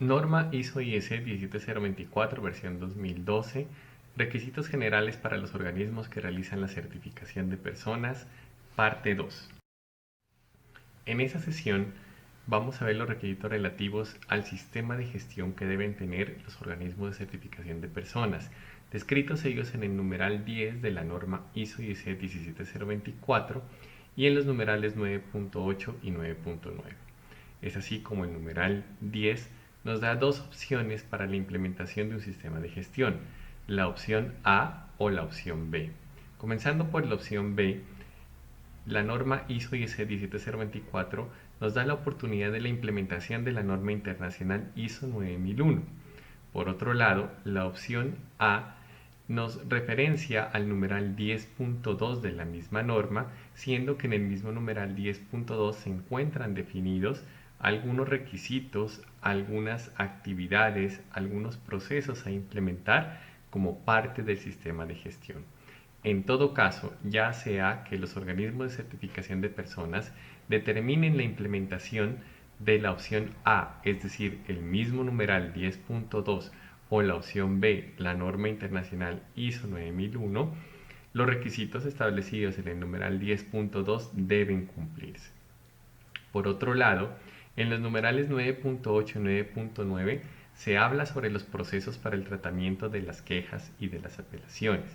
Norma ISO/IEC 17024 versión 2012. Requisitos generales para los organismos que realizan la certificación de personas, parte 2. En esta sesión vamos a ver los requisitos relativos al sistema de gestión que deben tener los organismos de certificación de personas, descritos ellos en el numeral 10 de la norma ISO/IEC 17024 y en los numerales 9.8 y 9.9. Es así como el numeral 10 nos da dos opciones para la implementación de un sistema de gestión, la opción A o la opción B. Comenzando por la opción B, la norma ISO/IEC 17024 nos da la oportunidad de la implementación de la norma internacional ISO 9001. Por otro lado, la opción A nos referencia al numeral 10.2 de la misma norma, siendo que en el mismo numeral 10.2 se encuentran definidos algunos requisitos, algunas actividades, algunos procesos a implementar como parte del sistema de gestión. En todo caso, ya sea que los organismos de certificación de personas determinen la implementación de la opción A, es decir, el mismo numeral 10.2, o la opción B, la norma internacional ISO 9001, los requisitos establecidos en el numeral 10.2 deben cumplirse. Por otro lado, en los numerales 9.8 y 9.9 se habla sobre los procesos para el tratamiento de las quejas y de las apelaciones,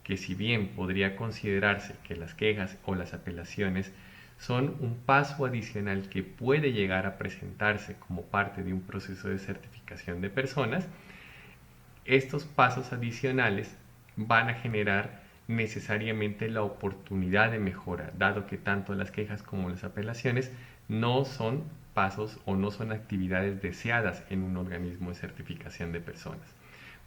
que si bien podría considerarse que las quejas o las apelaciones son un paso adicional que puede llegar a presentarse como parte de un proceso de certificación de personas, estos pasos adicionales van a generar necesariamente la oportunidad de mejora, dado que tanto las quejas como las apelaciones no son pasos o no son actividades deseadas en un organismo de certificación de personas.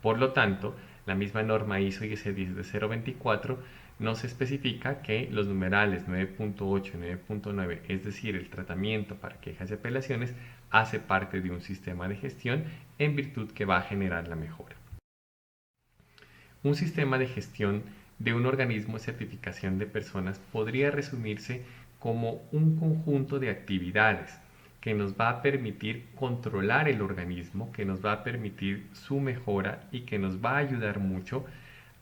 Por lo tanto, la misma norma ISO/IEC 17024 nos especifica que los numerales 9.8 y 9.9, es decir, el tratamiento para quejas y apelaciones, hace parte de un sistema de gestión en virtud que va a generar la mejora. Un sistema de gestión de un organismo de certificación de personas podría resumirse como un conjunto de actividades que nos va a permitir controlar el organismo, que nos va a permitir su mejora y que nos va a ayudar mucho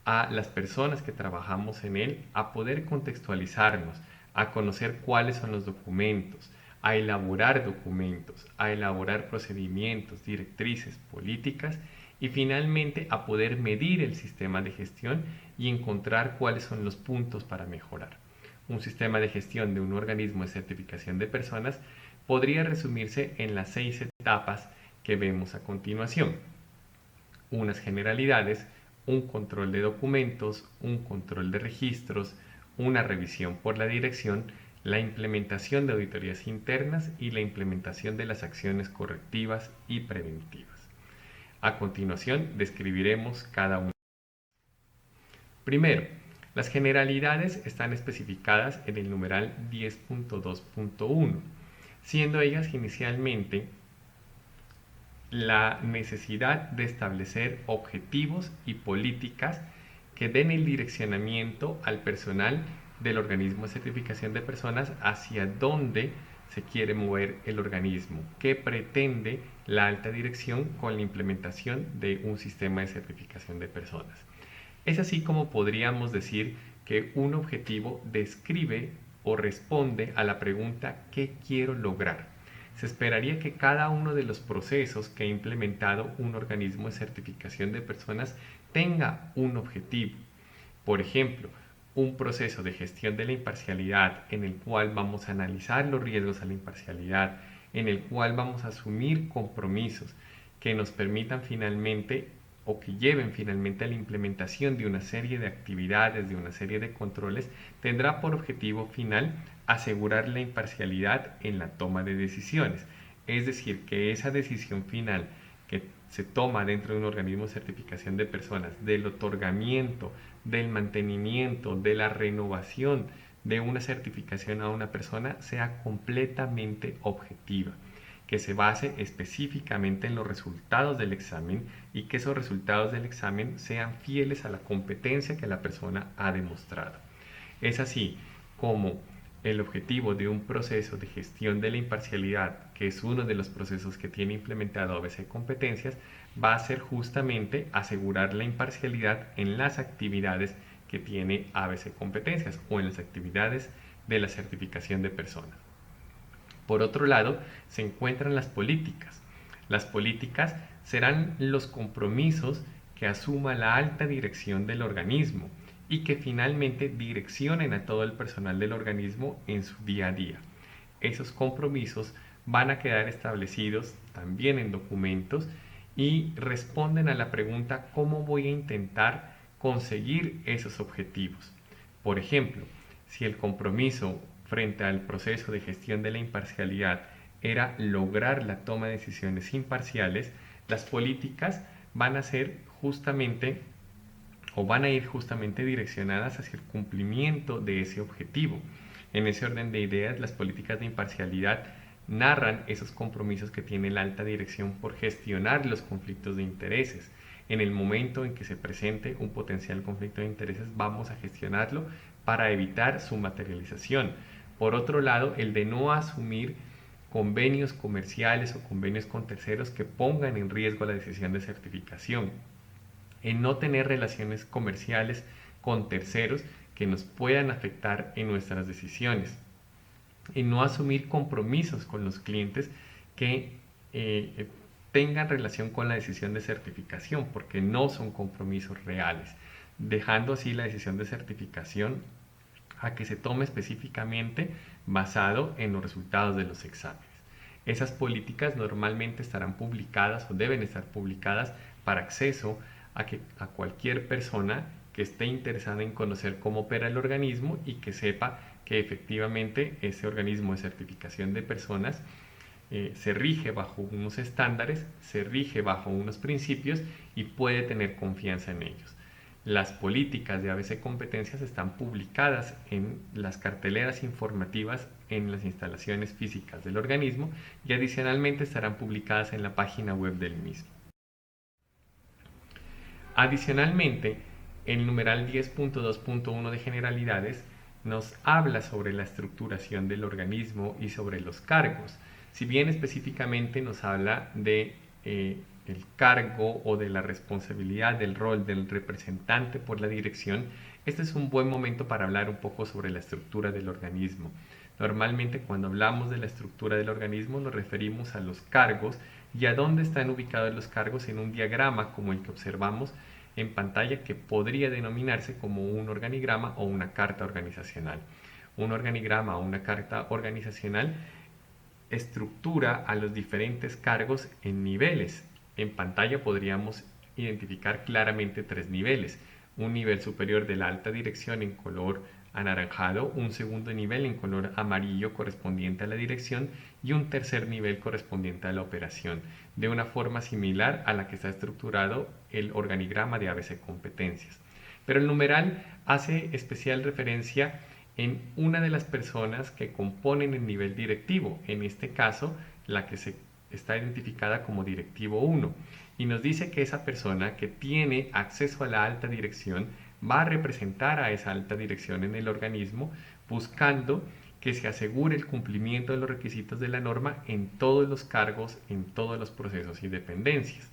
a las personas que trabajamos en él a poder contextualizarnos, a conocer cuáles son los documentos, a elaborar documentos, a elaborar procedimientos, directrices, políticas y finalmente a poder medir el sistema de gestión y encontrar cuáles son los puntos para mejorar. Un sistema de gestión de un organismo de certificación de personas podría resumirse en las 6 etapas que vemos a continuación. Unas generalidades, un control de documentos, un control de registros, una revisión por la dirección, la implementación de auditorías internas y la implementación de las acciones correctivas y preventivas. A continuación, describiremos cada una. Primero, las generalidades están especificadas en el numeral 10.2.1, siendo ellas inicialmente la necesidad de establecer objetivos y políticas que den el direccionamiento al personal del organismo de certificación de personas hacia dónde se quiere mover el organismo, qué pretende la alta dirección con la implementación de un sistema de certificación de personas. Es así como podríamos decir que un objetivo describe o responde a la pregunta ¿qué quiero lograr? Se esperaría que cada uno de los procesos que ha implementado un organismo de certificación de personas tenga un objetivo. Por ejemplo, un proceso de gestión de la imparcialidad en el cual vamos a analizar los riesgos a la imparcialidad, en el cual vamos a asumir compromisos que nos permitan finalmente o que lleven finalmente a la implementación de una serie de actividades, de una serie de controles, tendrá por objetivo final asegurar la imparcialidad en la toma de decisiones. Es decir, que esa decisión final que se toma dentro de un organismo de certificación de personas, del otorgamiento, del mantenimiento, de la renovación de una certificación a una persona, sea completamente objetiva, que se base específicamente en los resultados del examen y que esos resultados del examen sean fieles a la competencia que la persona ha demostrado. Es así como el objetivo de un proceso de gestión de la imparcialidad, que es uno de los procesos que tiene implementado ABC Competencias, va a ser justamente asegurar la imparcialidad en las actividades que tiene ABC Competencias o en las actividades de la certificación de personas. Por otro lado, se encuentran las políticas. Las políticas serán los compromisos que asuma la alta dirección del organismo y que finalmente direccionen a todo el personal del organismo en su día a día. Esos compromisos van a quedar establecidos también en documentos y responden a la pregunta ¿cómo voy a intentar conseguir esos objetivos? Por ejemplo, si el compromiso frente al proceso de gestión de la imparcialidad era lograr la toma de decisiones imparciales, las políticas van a ser justamente o van a ir justamente direccionadas hacia el cumplimiento de ese objetivo. En ese orden de ideas, las políticas de imparcialidad narran esos compromisos que tiene la alta dirección por gestionar los conflictos de intereses. En el momento en que se presente un potencial conflicto de intereses, vamos a gestionarlo para evitar su materialización. Por otro lado, el de no asumir convenios comerciales o convenios con terceros que pongan en riesgo la decisión de certificación, en no tener relaciones comerciales con terceros que nos puedan afectar en nuestras decisiones, en no asumir compromisos con los clientes que tengan relación con la decisión de certificación, porque no son compromisos reales, dejando así la decisión de certificación a que se tome específicamente basado en los resultados de los exámenes. Esas políticas normalmente estarán publicadas o deben estar publicadas para acceso a cualquier persona que esté interesada en conocer cómo opera el organismo y que sepa que efectivamente ese organismo de certificación de personas se rige bajo unos estándares, se rige bajo unos principios y puede tener confianza en ellos. Las políticas de ABC Competencias están publicadas en las carteleras informativas en las instalaciones físicas del organismo y adicionalmente estarán publicadas en la página web del mismo. Adicionalmente, el numeral 10.2.1 de generalidades nos habla sobre la estructuración del organismo y sobre los cargos. Si bien específicamente nos habla de el cargo o de la responsabilidad del rol del representante por la dirección, este es un buen momento para hablar un poco sobre la estructura del organismo. Normalmente cuando hablamos de la estructura del organismo nos referimos a los cargos y a dónde están ubicados los cargos en un diagrama como el que observamos en pantalla, que podría denominarse como un organigrama o una carta organizacional. Un organigrama o una carta organizacional estructura a los diferentes cargos en niveles. En pantalla podríamos identificar claramente tres niveles: un nivel superior de la alta dirección en color anaranjado, un segundo nivel en color amarillo correspondiente a la dirección y un tercer nivel correspondiente a la operación, de una forma similar a la que está estructurado el organigrama de ABC Competencias. Pero el numeral hace especial referencia en una de las personas que componen el nivel directivo, en este caso la que se está identificada como directivo 1, y nos dice que esa persona que tiene acceso a la alta dirección va a representar a esa alta dirección en el organismo, buscando que se asegure el cumplimiento de los requisitos de la norma en todos los cargos, en todos los procesos y dependencias.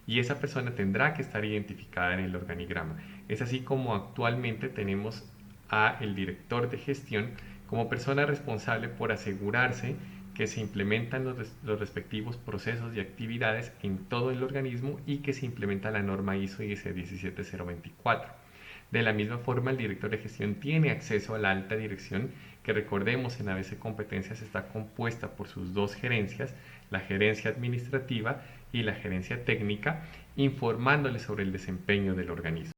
Y esa persona tendrá que estar identificada en el organigrama. Es así como actualmente tenemos a el director de gestión como persona responsable por asegurarse que se implementan los respectivos procesos y actividades en todo el organismo y que se implementa la norma ISO IS 17024. De la misma forma, el director de gestión tiene acceso a la alta dirección, que recordemos en ABC Competencias está compuesta por sus dos gerencias, la gerencia administrativa y la gerencia técnica, informándole sobre el desempeño del organismo.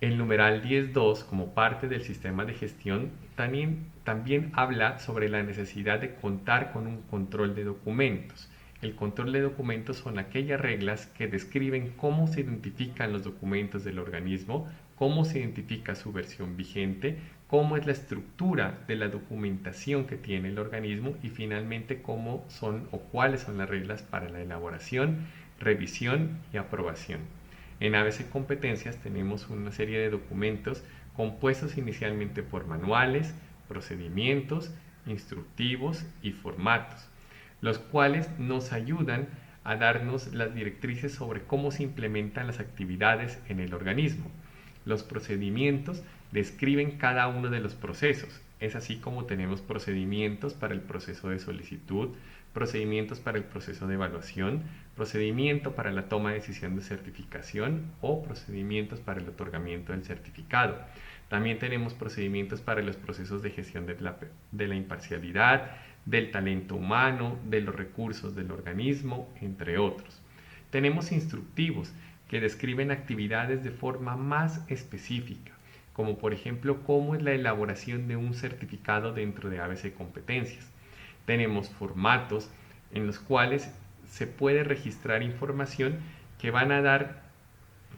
El numeral 10.2, como parte del sistema de gestión, también habla sobre la necesidad de contar con un control de documentos. El control de documentos son aquellas reglas que describen cómo se identifican los documentos del organismo, cómo se identifica su versión vigente, cómo es la estructura de la documentación que tiene el organismo y finalmente cómo son o cuáles son las reglas para la elaboración, revisión y aprobación. En ABC Competencias tenemos una serie de documentos compuestos inicialmente por manuales, procedimientos, instructivos y formatos, los cuales nos ayudan a darnos las directrices sobre cómo se implementan las actividades en el organismo. Los procedimientos describen cada uno de los procesos. Es así como tenemos procedimientos para el proceso de solicitud, procedimientos para el proceso de evaluación, procedimiento para la toma de decisión de certificación o procedimientos para el otorgamiento del certificado. También tenemos procedimientos para los procesos de gestión de la imparcialidad, del talento humano, de los recursos del organismo, entre otros. Tenemos instructivos que describen actividades de forma más específica, como por ejemplo cómo es la elaboración de un certificado dentro de ABC Competencias. Tenemos formatos en los cuales se puede registrar información que van a dar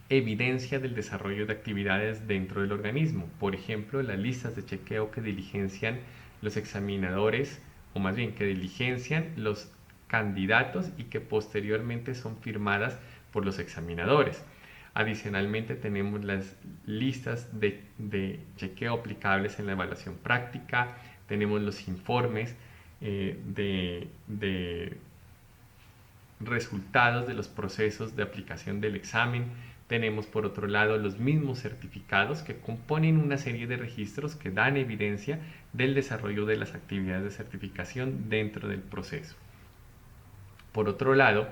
evidencia del desarrollo de actividades dentro del organismo. Por ejemplo, las listas de chequeo que diligencian los examinadores, o más bien que diligencian los candidatos y que posteriormente son firmadas por los examinadores. Adicionalmente tenemos las listas de chequeo aplicables en la evaluación práctica, tenemos los informes de resultados de los procesos de aplicación del examen. Tenemos por otro lado los mismos certificados que componen una serie de registros que dan evidencia del desarrollo de las actividades de certificación dentro del proceso. Por otro lado,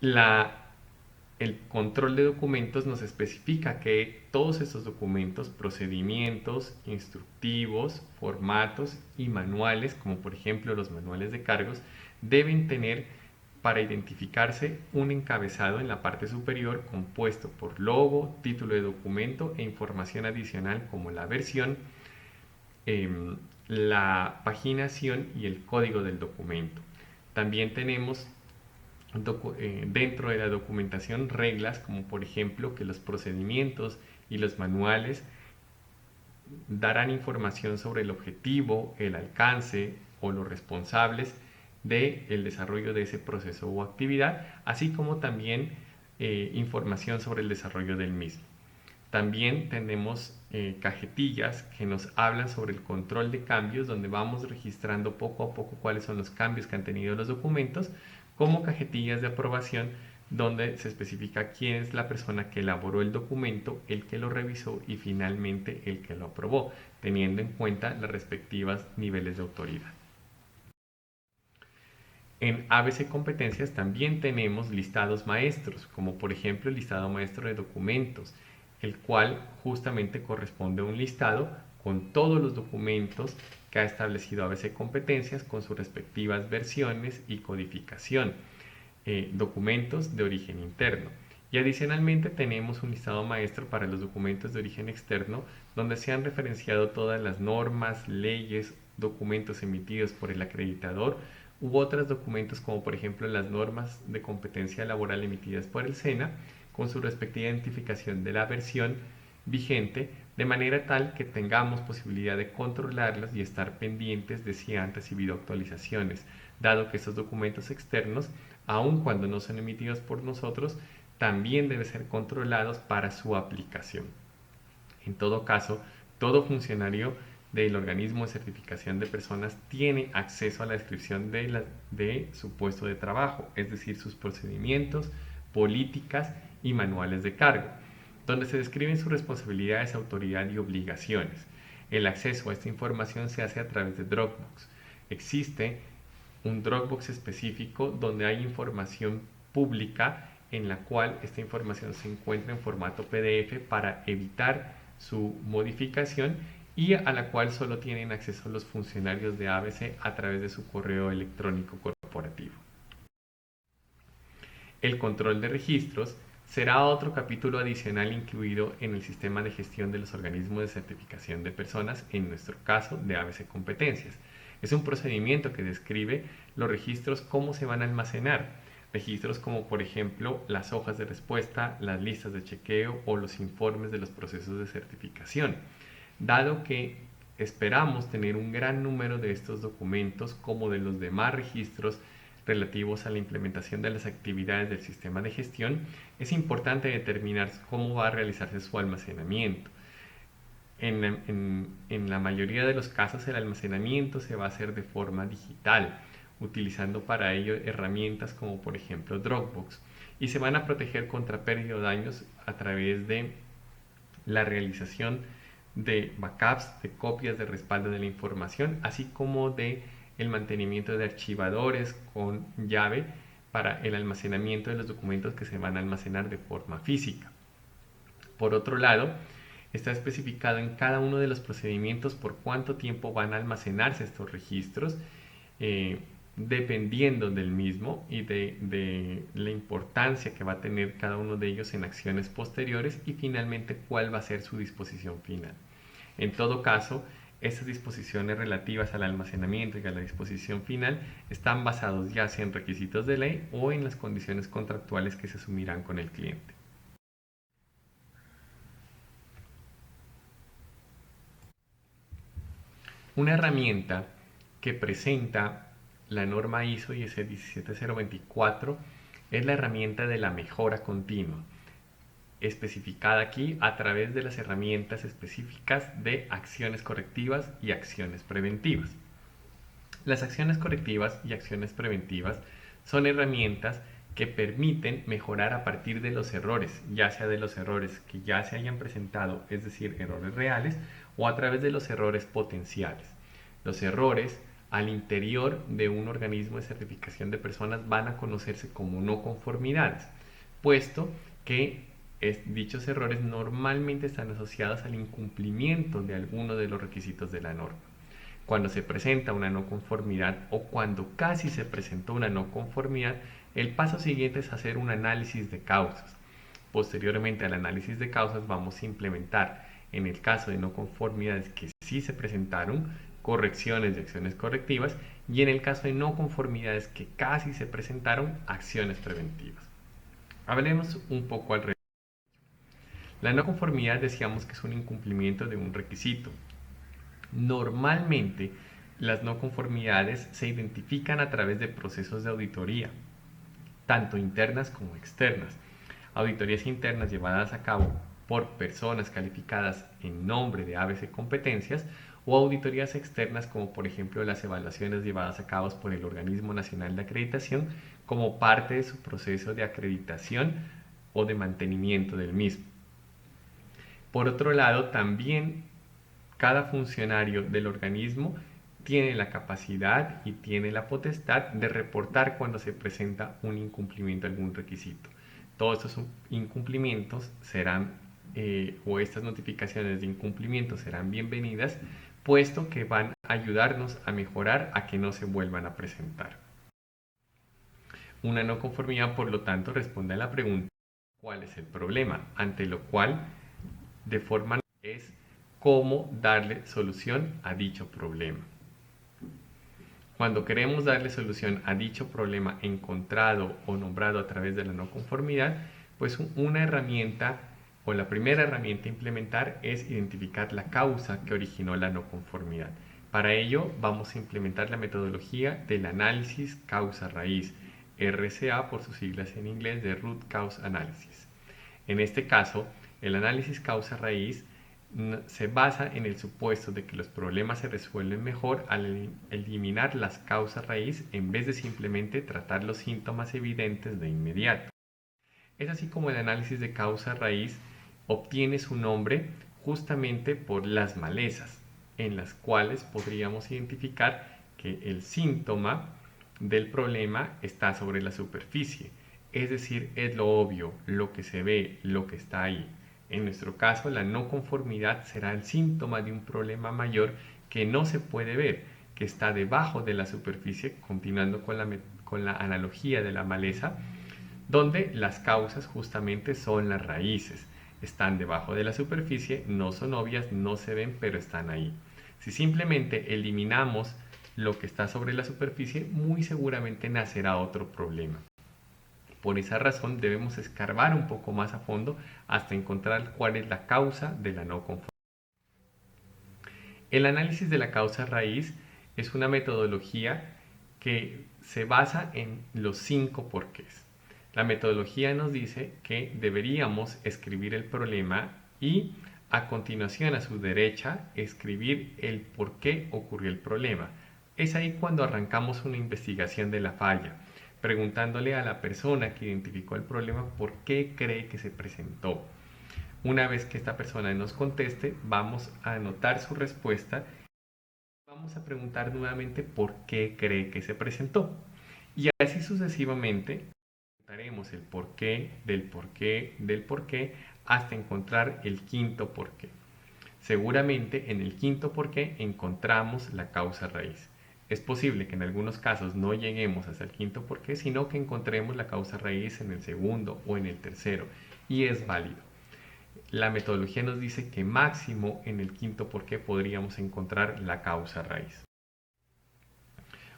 el control de documentos nos especifica que todos estos documentos, procedimientos, instructivos, formatos y manuales, como por ejemplo los manuales de cargos, deben tener para identificarse un encabezado en la parte superior compuesto por logo, título de documento e información adicional como la versión, la paginación y el código del documento. También tenemos dentro de la documentación reglas como por ejemplo que los procedimientos y los manuales darán información sobre el objetivo, el alcance o los responsables del desarrollo de ese proceso o actividad, así como también información sobre el desarrollo del mismo. También tenemos cajetillas que nos hablan sobre el control de cambios, donde vamos registrando poco a poco cuáles son los cambios que han tenido los documentos, como cajetillas de aprobación, donde se especifica quién es la persona que elaboró el documento, el que lo revisó y finalmente el que lo aprobó, teniendo en cuenta los respectivos niveles de autoridad. En ABC Competencias también tenemos listados maestros, como por ejemplo el listado maestro de documentos, el cual justamente corresponde a un listado con todos los documentos que ha establecido ABC Competencias con sus respectivas versiones y codificación, documentos de origen interno. Y adicionalmente tenemos un listado maestro para los documentos de origen externo, donde se han referenciado todas las normas, leyes, documentos emitidos por el acreditador u otros documentos como por ejemplo las normas de competencia laboral emitidas por el SENA, con su respectiva identificación de la versión vigente, de manera tal que tengamos posibilidad de controlarlas y estar pendientes de si han recibido actualizaciones, dado que estos documentos externos, aun cuando no son emitidos por nosotros, también deben ser controlados para su aplicación. En todo caso, todo funcionario del organismo de certificación de personas tiene acceso a la descripción de su puesto de trabajo, es decir, sus procedimientos, políticas y manuales de cargo, donde se describen sus responsabilidades, autoridad y obligaciones. El acceso a esta información se hace a través de Dropbox. Existe un Dropbox específico donde hay información pública en la cual esta información se encuentra en formato PDF para evitar su modificación y a la cual solo tienen acceso los funcionarios de ABC a través de su correo electrónico corporativo. El control de registros será otro capítulo adicional incluido en el sistema de gestión de los organismos de certificación de personas, en nuestro caso de ABC Competencias. Es un procedimiento que describe los registros, cómo se van a almacenar. Registros como por ejemplo las hojas de respuesta, las listas de chequeo o los informes de los procesos de certificación. Dado que esperamos tener un gran número de estos documentos como de los demás registros relativos a la implementación de las actividades del sistema de gestión, es importante determinar cómo va a realizarse su almacenamiento. En la mayoría de los casos el almacenamiento se va a hacer de forma digital, utilizando para ello herramientas como por ejemplo Dropbox, y se van a proteger contra pérdida o daños a través de la realización de backups, de copias de respaldo de la información, así como de el mantenimiento de archivadores con llave para el almacenamiento de los documentos que se van a almacenar de forma física. Por otro lado, está especificado en cada uno de los procedimientos por cuánto tiempo van a almacenarse estos registros, dependiendo del mismo y de la importancia que va a tener cada uno de ellos en acciones posteriores, y finalmente cuál va a ser su disposición final. En todo caso, estas disposiciones relativas al almacenamiento y a la disposición final están basados ya sea en requisitos de ley o en las condiciones contractuales que se asumirán con el cliente. Una herramienta que presenta la norma ISO IEC 17024 es la herramienta de la mejora continua, especificada aquí a través de las herramientas específicas de acciones correctivas y acciones preventivas. Las acciones correctivas y acciones preventivas son herramientas que permiten mejorar a partir de los errores, ya sea de los errores que ya se hayan presentado, es decir, errores reales, o a través de los errores potenciales. Los errores al interior de un organismo de certificación de personas van a conocerse como no conformidades, puesto que dichos errores normalmente están asociados al incumplimiento de alguno de los requisitos de la norma. Cuando se presenta una no conformidad o cuando casi se presentó una no conformidad, el paso siguiente es hacer un análisis de causas. Posteriormente al análisis de causas vamos a implementar, en el caso de no conformidades que sí se presentaron, correcciones de acciones correctivas, y en el caso de no conformidades que casi se presentaron, acciones preventivas. Hablemos un poco al respecto. La no conformidad decíamos que es un incumplimiento de un requisito. Normalmente las no conformidades se identifican a través de procesos de auditoría, tanto internas como externas. Auditorías internas llevadas a cabo por personas calificadas en nombre de ABC Competencias, o auditorías externas como por ejemplo las evaluaciones llevadas a cabo por el Organismo Nacional de Acreditación como parte de su proceso de acreditación o de mantenimiento del mismo. Por otro lado, también cada funcionario del organismo tiene la capacidad y tiene la potestad de reportar cuando se presenta un incumplimiento de algún requisito. Todos estos incumplimientos serán, o estas notificaciones de incumplimiento serán bienvenidas, puesto que van a ayudarnos a mejorar a que no se vuelvan a presentar. Una no conformidad, por lo tanto, responde a la pregunta ¿cuál es el problema? Ante lo cual, de forma es cómo darle solución a dicho problema. Cuando queremos darle solución a dicho problema encontrado o nombrado a través de la no conformidad, pues una herramienta o la primera herramienta a implementar es identificar la causa que originó la no conformidad. Para ello vamos a implementar la metodología del análisis causa-raíz, RCA por sus siglas en inglés de Root Cause Analysis. En este caso, el análisis causa-raíz se basa en el supuesto de que los problemas se resuelven mejor al eliminar las causas raíz en vez de simplemente tratar los síntomas evidentes de inmediato. Es así como el análisis de causa raíz obtiene su nombre justamente por las malezas, en las cuales podríamos identificar que el síntoma del problema está sobre la superficie, es decir, es lo obvio, lo que se ve, lo que está ahí. En nuestro caso, la no conformidad será el síntoma de un problema mayor que no se puede ver, que está debajo de la superficie, continuando con la analogía de la maleza, donde las causas justamente son las raíces. Están debajo de la superficie, no son obvias, no se ven, pero están ahí. Si simplemente eliminamos lo que está sobre la superficie, muy seguramente nacerá otro problema. Por esa razón debemos escarbar un poco más a fondo hasta encontrar cuál es la causa de la no conformidad. El análisis de la causa raíz es una metodología que se basa en los 5 porqués. La metodología nos dice que deberíamos escribir el problema y A continuación, a su derecha, escribir el por qué ocurrió el problema. Es ahí cuando arrancamos una investigación de la falla, preguntándole a la persona que identificó el problema por qué cree que se presentó. Una vez que esta persona nos conteste, vamos a anotar su respuesta. Vamos a preguntar nuevamente por qué cree que se presentó. Y así sucesivamente, preguntaremos el por qué, del por qué, del por qué, hasta encontrar el quinto por qué. Seguramente en el quinto por qué encontramos la causa raíz. Es posible que en algunos casos no lleguemos hasta el quinto por qué, sino que encontremos la causa raíz en el segundo o en el tercero, y es válido. La metodología nos dice que máximo en el quinto por qué podríamos encontrar la causa raíz.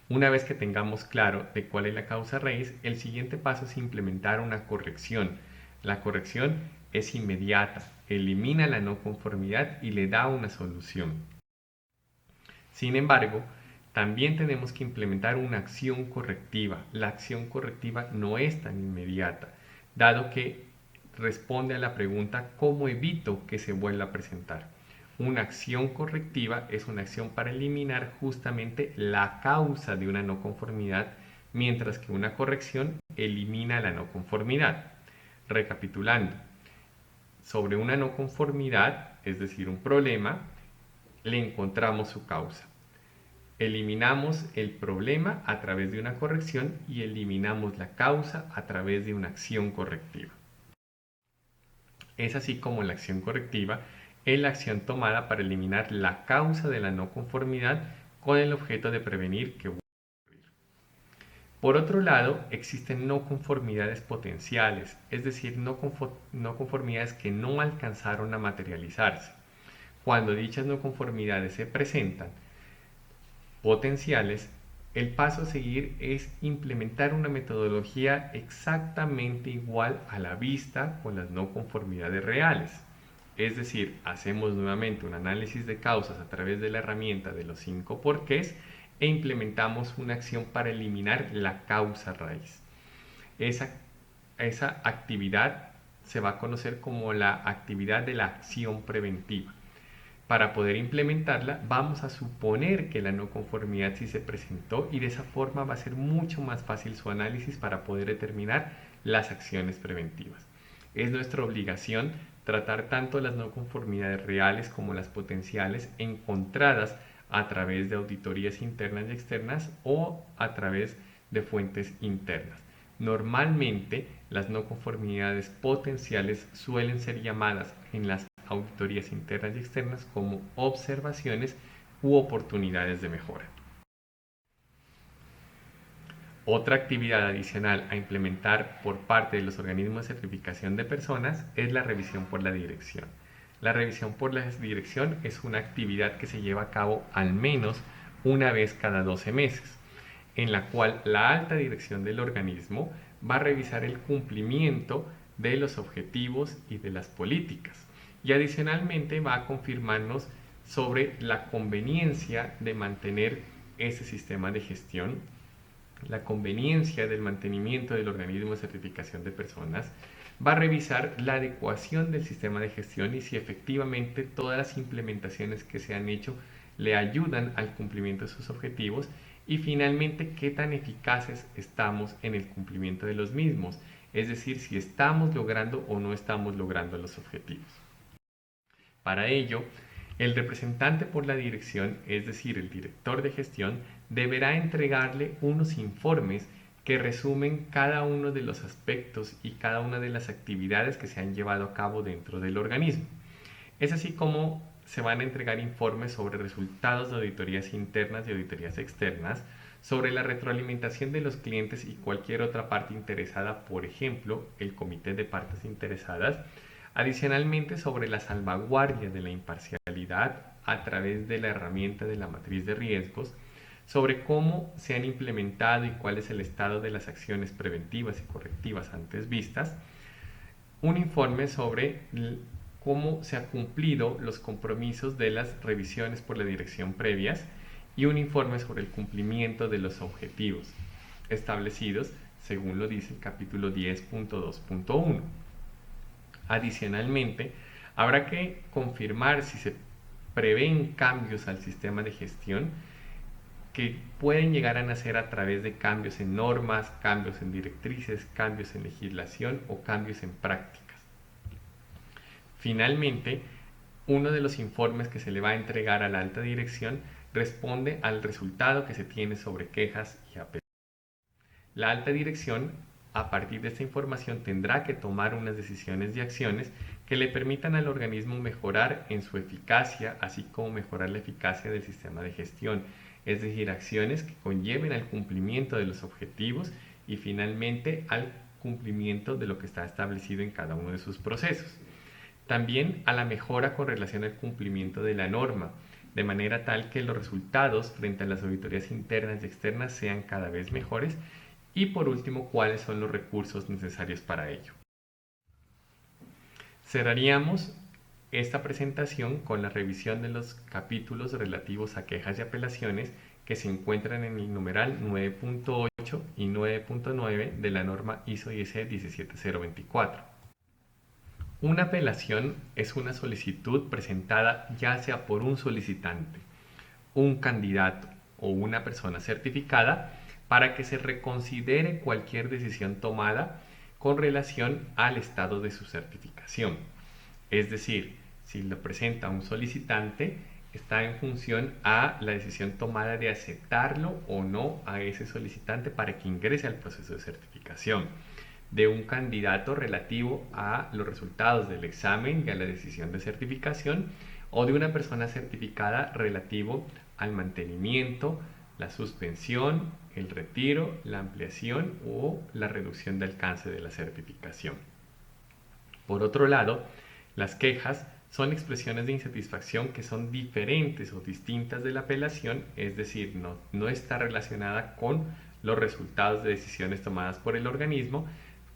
Una vez que tengamos claro de cuál es la causa raíz, el siguiente paso es implementar una corrección. La corrección es inmediata, elimina la no conformidad y le da una solución. Sin embargo, también tenemos que implementar una acción correctiva. La acción correctiva no es tan inmediata, dado que responde a la pregunta ¿cómo evito que se vuelva a presentar? Una acción correctiva es una acción para eliminar justamente la causa de una no conformidad, mientras que una corrección elimina la no conformidad. Recapitulando, sobre una no conformidad, es decir, un problema, le encontramos su causa. Eliminamos el problema a través de una corrección y eliminamos la causa a través de una acción correctiva. Es así como la acción correctiva es la acción tomada para eliminar la causa de la no conformidad con el objeto de prevenir que vuelva a ocurrir. Por otro lado, existen no conformidades potenciales, es decir, no conformidades que no alcanzaron a materializarse. Cuando dichas no conformidades se presentan potenciales, el paso a seguir es implementar una metodología exactamente igual a la vista con las no conformidades reales. Es decir, hacemos nuevamente un análisis de causas a través de la herramienta de los 5 porqués e implementamos una acción para eliminar la causa raíz. Esa actividad se va a conocer como la actividad de la acción preventiva. Para poder implementarla, vamos a suponer que la no conformidad sí se presentó y de esa forma va a ser mucho más fácil su análisis para poder determinar las acciones preventivas. Es nuestra obligación tratar tanto las no conformidades reales como las potenciales encontradas a través de auditorías internas y externas o a través de fuentes internas. Normalmente, las no conformidades potenciales suelen ser llamadas en las auditorías internas y externas como observaciones u oportunidades de mejora. Otra actividad adicional a implementar por parte de los organismos de certificación de personas es la revisión por la dirección. La revisión por la dirección es una actividad que se lleva a cabo al menos una vez cada 12 meses, en la cual la alta dirección del organismo va a revisar el cumplimiento de los objetivos y de las políticas. Y adicionalmente va a confirmarnos sobre la conveniencia de mantener ese sistema de gestión, la conveniencia del mantenimiento del organismo de certificación de personas, va a revisar la adecuación del sistema de gestión y si efectivamente todas las implementaciones que se han hecho le ayudan al cumplimiento de sus objetivos y finalmente qué tan eficaces estamos en el cumplimiento de los mismos, es decir, si estamos logrando o no estamos logrando los objetivos. Para ello, el representante por la dirección, es decir, el director de gestión, deberá entregarle unos informes que resumen cada uno de los aspectos y cada una de las actividades que se han llevado a cabo dentro del organismo. Es así como se van a entregar informes sobre resultados de auditorías internas y auditorías externas, sobre la retroalimentación de los clientes y cualquier otra parte interesada, por ejemplo, el comité de partes interesadas. Adicionalmente, sobre la salvaguardia de la imparcialidad a través de la herramienta de la matriz de riesgos, sobre cómo se han implementado y cuál es el estado de las acciones preventivas y correctivas antes vistas, un informe sobre cómo se han cumplido los compromisos de las revisiones por la dirección previas y un informe sobre el cumplimiento de los objetivos establecidos según lo dice el capítulo 10.2.1. Adicionalmente, Habrá que confirmar si se prevén cambios al sistema de gestión que pueden llegar a nacer a través de cambios en normas, cambios en directrices, cambios en legislación o cambios en prácticas. Finalmente, uno de los informes que se le va a entregar a la alta dirección responde al resultado que se tiene sobre quejas y apelaciones. La alta dirección, a partir de esta información, tendrá que tomar unas decisiones y acciones que le permitan al organismo mejorar en su eficacia, así como mejorar la eficacia del sistema de gestión, es decir, acciones que conlleven al cumplimiento de los objetivos y finalmente al cumplimiento de lo que está establecido en cada uno de sus procesos. También a la mejora con relación al cumplimiento de la norma, de manera tal que los resultados frente a las auditorías internas y externas sean cada vez mejores. Y por último, cuáles son los recursos necesarios para ello. Cerraríamos esta presentación con la revisión de los capítulos relativos a quejas y apelaciones que se encuentran en el numeral 9.8 y 9.9 de la norma ISO/IEC 17024. Una apelación es una solicitud presentada ya sea por un solicitante, un candidato o una persona certificada para que se reconsidere cualquier decisión tomada con relación al estado de su certificación. Es decir, si lo presenta un solicitante, está en función a la decisión tomada de aceptarlo o no a ese solicitante para que ingrese al proceso de certificación. De un candidato relativo a los resultados del examen y a la decisión de certificación, o de una persona certificada relativo al mantenimiento, la suspensión, el retiro, la ampliación o la reducción de alcance de la certificación. Por otro lado, las quejas son expresiones de insatisfacción que son diferentes o distintas de la apelación, es decir, no está relacionada con los resultados de decisiones tomadas por el organismo,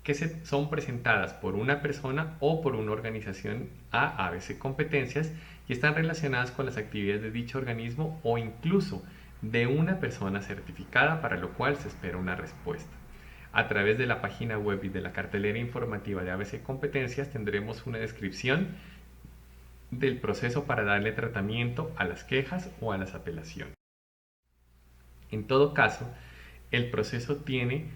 que son presentadas por una persona o por una organización a ABC Competencias y están relacionadas con las actividades de dicho organismo o incluso de una persona certificada, para lo cual se espera una respuesta. A través de la página web y de la cartelera informativa de ABC Competencias tendremos una descripción del proceso para darle tratamiento a las quejas o a las apelaciones. En todo caso, el proceso tiene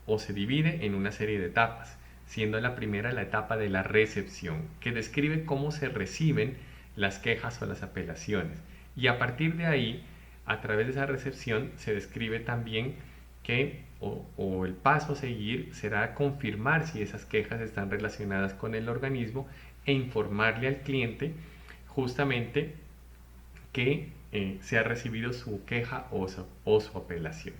o se divide en una serie de etapas, siendo la primera la etapa de la recepción, que describe cómo se reciben las quejas o las apelaciones. Y a partir de ahí, a través de esa recepción, se describe también que el paso a seguir será confirmar si esas quejas están relacionadas con el organismo e informarle al cliente justamente que se ha recibido su queja o su apelación.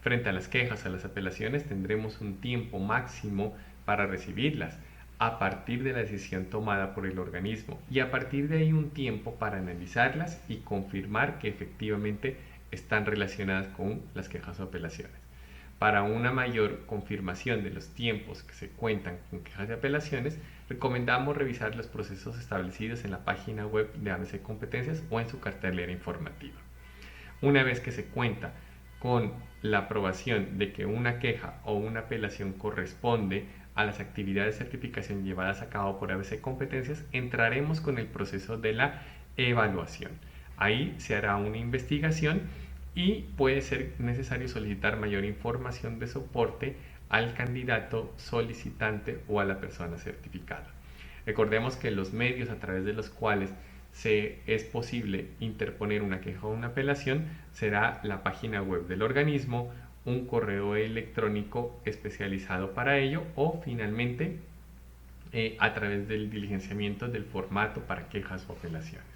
Frente a las quejas, a las apelaciones, tendremos un tiempo máximo para recibirlas a partir de la decisión tomada por el organismo y a partir de ahí un tiempo para analizarlas y confirmar que efectivamente están relacionadas con las quejas o apelaciones. Para una mayor confirmación de los tiempos que se cuentan con quejas y apelaciones, recomendamos revisar los procesos establecidos en la página web de ABC Competencias o en su cartelera informativa. Una vez que se cuenta con la aprobación de que una queja o una apelación corresponde a las actividades de certificación llevadas a cabo por ABC Competencias, entraremos con el proceso de la evaluación. Ahí se hará una investigación y puede ser necesario solicitar mayor información de soporte al candidato solicitante o a la persona certificada. Recordemos que los medios a través de los cuales es posible interponer una queja o una apelación será la página web del organismo, un correo electrónico especializado para ello o finalmente a través del diligenciamiento del formato para quejas o apelaciones.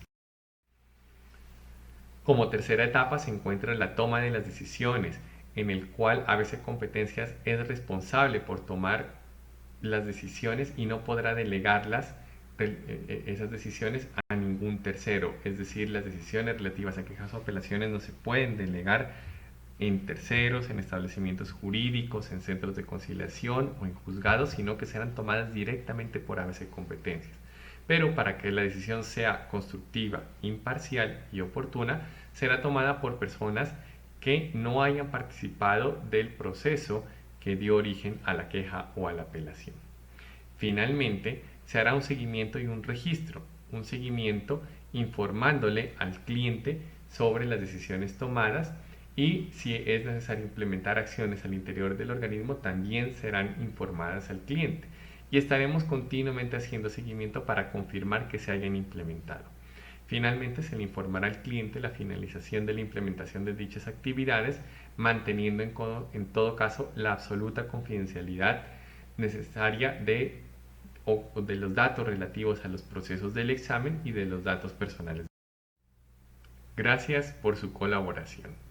Como tercera etapa se encuentra la toma de las decisiones, en el cual ABC Competencias es responsable por tomar las decisiones y no podrá delegarlas esas decisiones a ningún tercero, es decir, las decisiones relativas a quejas o apelaciones no se pueden delegar en terceros, en establecimientos jurídicos, en centros de conciliación o en juzgados, sino que serán tomadas directamente por ABC Competencias. Pero para que la decisión sea constructiva, imparcial y oportuna, será tomada por personas que no hayan participado del proceso que dio origen a la queja o a la apelación. Finalmente, se hará un seguimiento y un registro, un seguimiento informándole al cliente sobre las decisiones tomadas y si es necesario implementar acciones al interior del organismo también serán informadas al cliente y estaremos continuamente haciendo seguimiento para confirmar que se hayan implementado. Finalmente, se le informará al cliente la finalización de la implementación de dichas actividades, manteniendo en todo caso la absoluta confidencialidad necesaria de los datos relativos a los procesos del examen y de los datos personales. Gracias por su colaboración.